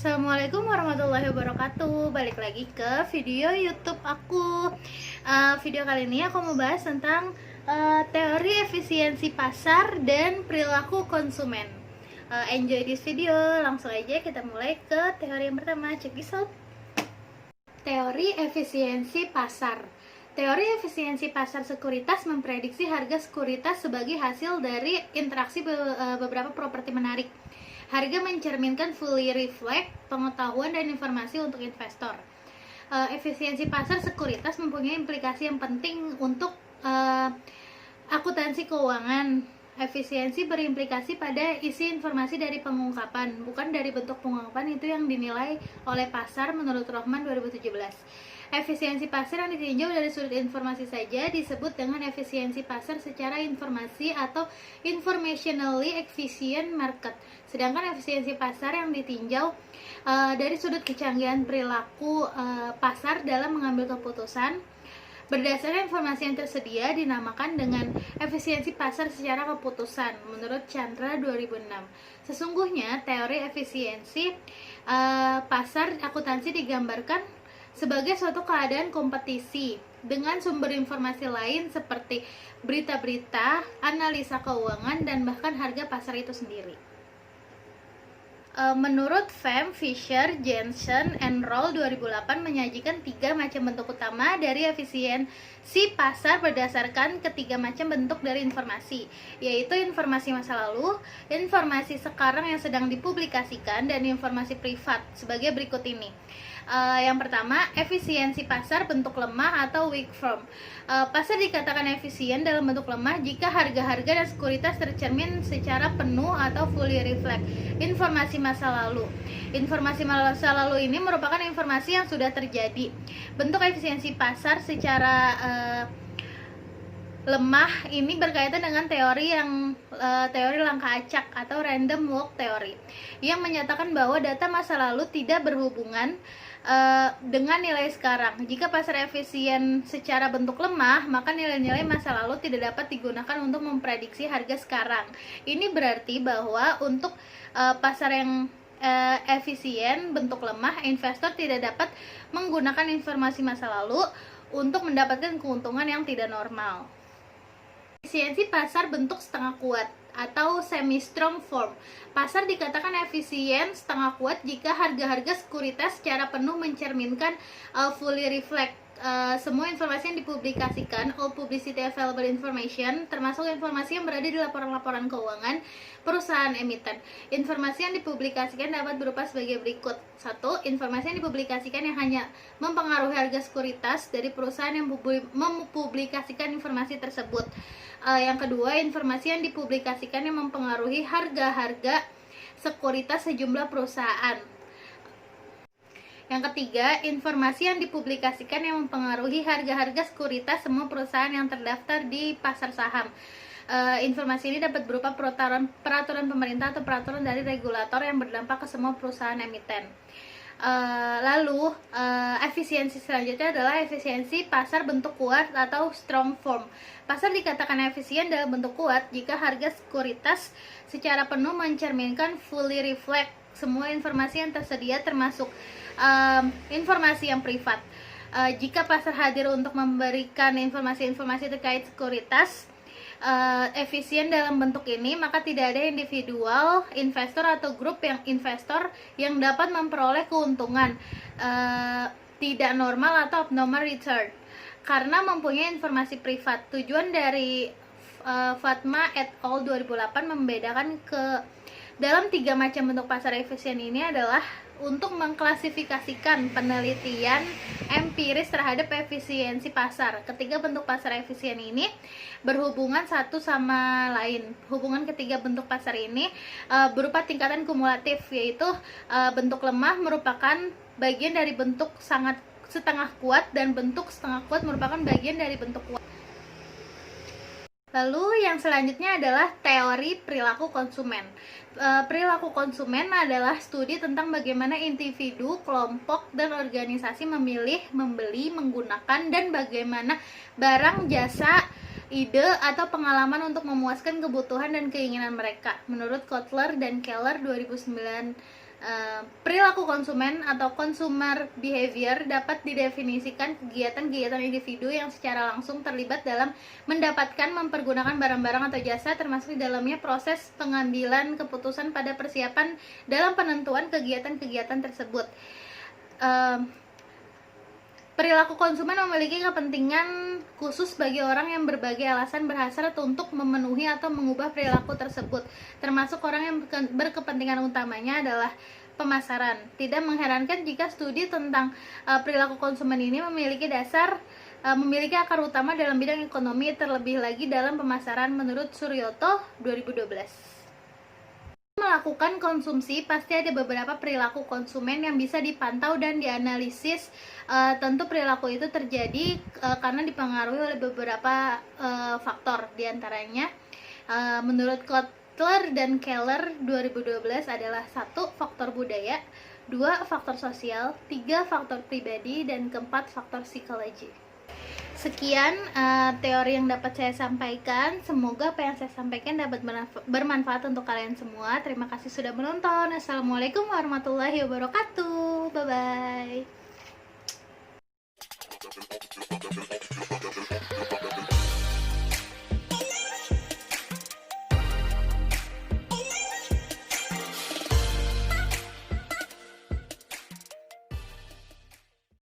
Assalamualaikum warahmatullahi wabarakatuh. Balik lagi ke video YouTube aku. Video kali ini aku mau bahas tentang teori efisiensi pasar dan perilaku konsumen. Enjoy this video. Langsung aja kita mulai ke teori yang pertama. Check this out. Teori efisiensi pasar. Teori efisiensi pasar sekuritas memprediksi harga sekuritas sebagai hasil dari interaksi beberapa properti menarik. Harga mencerminkan fully reflect pengetahuan dan informasi untuk investor. Efisiensi pasar sekuritas mempunyai implikasi yang penting untuk akuntansi keuangan. Efisiensi berimplikasi pada isi informasi dari pengungkapan, bukan dari bentuk pengungkapan itu yang dinilai oleh pasar menurut Rohman 2017. Efisiensi pasar yang ditinjau dari sudut informasi saja disebut dengan efisiensi pasar secara informasi atau informationally efficient market. Sedangkan efisiensi pasar yang ditinjau dari sudut kecanggihan perilaku pasar dalam mengambil keputusan berdasarkan informasi yang tersedia dinamakan dengan efisiensi pasar secara keputusan menurut Chandra 2006. Sesungguhnya teori efisiensi pasar akuntansi digambarkan sebagai suatu keadaan kompetisi dengan sumber informasi lain seperti berita-berita, analisa keuangan, dan bahkan harga pasar itu sendiri. Menurut Pham, Fisher, Jensen, and Roll 2008 menyajikan 3 macam bentuk utama dari efisiensi pasar berdasarkan ketiga macam bentuk dari informasi, yaitu informasi masa lalu, informasi sekarang yang sedang dipublikasikan, dan informasi privat sebagai berikut ini. Yang pertama, efisiensi pasar bentuk lemah atau weak form. Pasar dikatakan efisien dalam bentuk lemah jika harga-harga dan sekuritas tercermin secara penuh atau fully reflect informasi masa lalu. Informasi masa lalu ini merupakan informasi yang sudah terjadi. Bentuk efisiensi pasar secara lemah ini berkaitan dengan teori langkah acak atau random walk theory yang menyatakan bahwa data masa lalu tidak berhubungan dengan nilai sekarang. Jika pasar efisien secara bentuk lemah, maka nilai-nilai masa lalu tidak dapat digunakan untuk memprediksi harga sekarang. Ini berarti bahwa untuk pasar yang efisien bentuk lemah, investor tidak dapat menggunakan informasi masa lalu untuk mendapatkan keuntungan yang tidak normal. Efisiensi pasar bentuk setengah kuat atau semi-strong form. Pasar dikatakan efisien setengah kuat jika harga-harga sekuritas secara penuh mencerminkan fully reflect semua informasi yang dipublikasikan, all publicity available information, termasuk informasi yang berada di laporan-laporan keuangan perusahaan emiten. Informasi yang dipublikasikan dapat berupa sebagai berikut. 1. Informasi yang dipublikasikan yang hanya mempengaruhi harga sekuritas dari perusahaan yang mempublikasikan informasi tersebut. Yang kedua, informasi yang dipublikasikan yang mempengaruhi harga-harga sekuritas sejumlah perusahaan. Yang ketiga, informasi yang dipublikasikan yang mempengaruhi harga-harga sekuritas semua perusahaan yang terdaftar di pasar saham. Informasi ini dapat berupa peraturan pemerintah atau peraturan dari regulator yang berdampak ke semua perusahaan emiten. Lalu efisiensi selanjutnya adalah efisiensi pasar bentuk kuat atau strong form. Pasar dikatakan efisien dalam bentuk kuat jika harga sekuritas secara penuh mencerminkan fully reflect semua informasi yang tersedia termasuk informasi yang privat. Jika pasar hadir untuk memberikan informasi-informasi terkait sekuritas efisien dalam bentuk ini, maka tidak ada individual investor atau grup yang investor yang dapat memperoleh keuntungan tidak normal atau abnormal return karena mempunyai informasi privat. Tujuan dari Fatma et al. 2008 membedakan dalam 3 macam bentuk pasar efisien ini adalah untuk mengklasifikasikan penelitian empiris terhadap efisiensi pasar. Ketiga bentuk pasar efisien ini berhubungan satu sama lain. Hubungan ketiga bentuk pasar ini berupa tingkatan kumulatif, yaitu bentuk lemah merupakan bagian dari bentuk sangat setengah kuat dan bentuk setengah kuat merupakan bagian dari bentuk kuat. Lalu yang selanjutnya adalah teori perilaku konsumen. Perilaku konsumen adalah studi tentang bagaimana individu, kelompok, dan organisasi memilih, membeli, menggunakan, dan bagaimana barang, jasa ide atau pengalaman untuk memuaskan kebutuhan dan keinginan mereka. Menurut Kotler dan Keller 2009, perilaku konsumen atau consumer behavior dapat didefinisikan kegiatan-kegiatan individu yang secara langsung terlibat dalam mendapatkan, mempergunakan barang-barang atau jasa, termasuk di dalamnya proses pengambilan keputusan pada persiapan dalam penentuan kegiatan-kegiatan tersebut. Perilaku konsumen memiliki kepentingan khusus bagi orang yang berbagai alasan berhasrat untuk memenuhi atau mengubah perilaku tersebut, termasuk orang yang berkepentingan utamanya adalah pemasaran. Tidak mengherankan jika studi tentang perilaku konsumen ini memiliki akar utama dalam bidang ekonomi, terlebih lagi dalam pemasaran, menurut Suryoto 2012. Melakukan konsumsi, pasti ada beberapa perilaku konsumen yang bisa dipantau dan dianalisis. Tentu perilaku itu terjadi karena dipengaruhi oleh beberapa faktor. Diantaranya menurut Kotler dan Keller 2012 adalah 1. Faktor budaya, 2. Faktor sosial, 3. Faktor pribadi, dan keempat faktor psikologi. Sekian teori yang dapat saya sampaikan. Semoga apa yang saya sampaikan dapat bermanfaat untuk kalian semua. Terima kasih sudah menonton. Assalamualaikum warahmatullahi wabarakatuh. Bye bye.